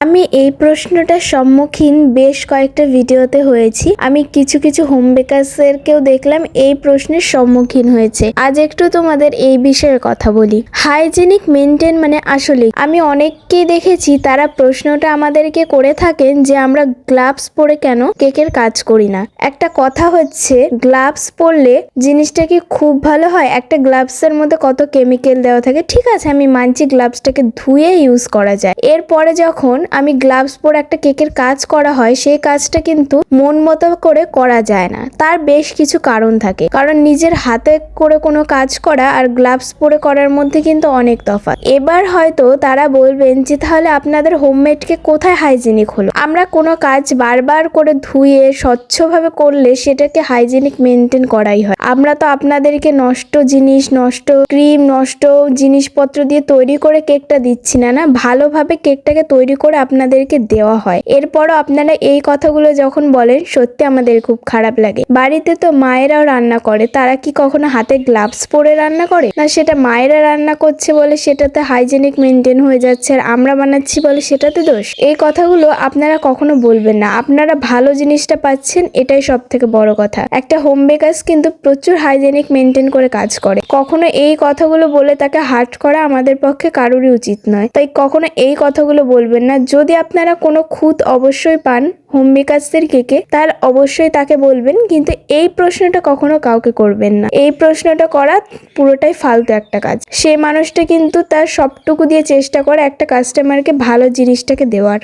আমি এই প্রশ্নটার সম্মুখীন বেশ কয়েকটা ভিডিওতে হয়েছি। আমি কিছু কিছু হোম বেকারসদেরকেও দেখলাম এই প্রশ্নের সম্মুখীন হয়েছে। আজ একটু তোমাদের এই বিষয়ে কথা বলি। হাইজেনিক মেনটেন মানে আসলে আমি অনেককেই দেখেছি তারা প্রশ্নটা আমাদেরকে করে থাকেন যে আমরা গ্লাভস পরে কেন কেকের কাজ করি না। একটা কথা হচ্ছে, গ্লাভস পরলে জিনিসটা কি খুব ভালো হয়? একটা গ্লাভসের মধ্যে কত কেমিক্যাল দেওয়া থাকে, ঠিক আছে আমি মানছি গ্লাভসটাকে ধুয়ে ইউজ করা যায়। এরপরে যখন আমি গ্লাভস পরে একটা কেকের কাজ করা হয়, সেই কাজটা কিন্তু মন মতো করে করা যায় না। তার বেশ কিছু কারণ থাকে, কারণ নিজের হাতে করে কোনো কাজ করা আর গ্লাভস পরে করার মধ্যে কিন্তু অনেক তফাৎ। এবার হয়তো তারা বলবেন যে তাহলে আপনাদের হোমমেড কেক কোথায় হাইজেনিক হলো? আমরা কোনো কাজ বারবার করে ধুয়ে স্বচ্ছভাবে করলে সেটাকে হাইজেনিক মেনটেন করাই হয়। আমরা তো আপনাদেরকে নষ্ট জিনিস, নষ্ট ক্রিম, নষ্ট জিনিসপত্র দিয়ে তৈরি করে কেকটা দিচ্ছি না, না ভালোভাবে কেকটাকে তৈরি করে আপনাদেরকে দেওয়া হয়। এরপরও আপনারা এই কথাগুলো যখন বলেন, সত্যি আমাদের খুব খারাপ লাগে। বাড়িতে তো মায়েরাও রান্না করে, তারা কি কখনো হাতে গ্লাভস পরে রান্না করে? না, সেটা মায়েরা রান্না করছে বলে সেটাতে হাইজেনিক মেনটেন হয়ে যাচ্ছে, আর আমরা বানাচ্ছি বলে সেটাতে দোষ। এই কথাগুলো আপনারা কখনো বলবেন না। আপনারা ভালো জিনিসটা পাচ্ছেন, এটাই সব থেকে বড় কথা। একটা হোম বেকার্স কিন্তু প্রচুর হাইজেনিক মেনটেন করে কাজ করে। কখনো এই কথাগুলো বলে তাকে হার্ট করা আমাদের পক্ষে কারোরই উচিত নয়। তাই কখনো এই কথাগুলো বলবেন না। যদি আপনারা কোনো খুঁত অবশ্যই পান হোম বেকার্সদের কেকে, তাহলে অবশ্যই তাকে বলবেন, কিন্তু এই প্রশ্নটা কখনো কাউকে করবেন না। এই প্রশ্নটা করা পুরোটাই ফালতু একটা কাজ। সে মানুষটা কিন্তু তার সবটুকু দিয়ে চেষ্টা করে একটা কাস্টমারকে ভালো জিনিসটাকে দেওয়ার।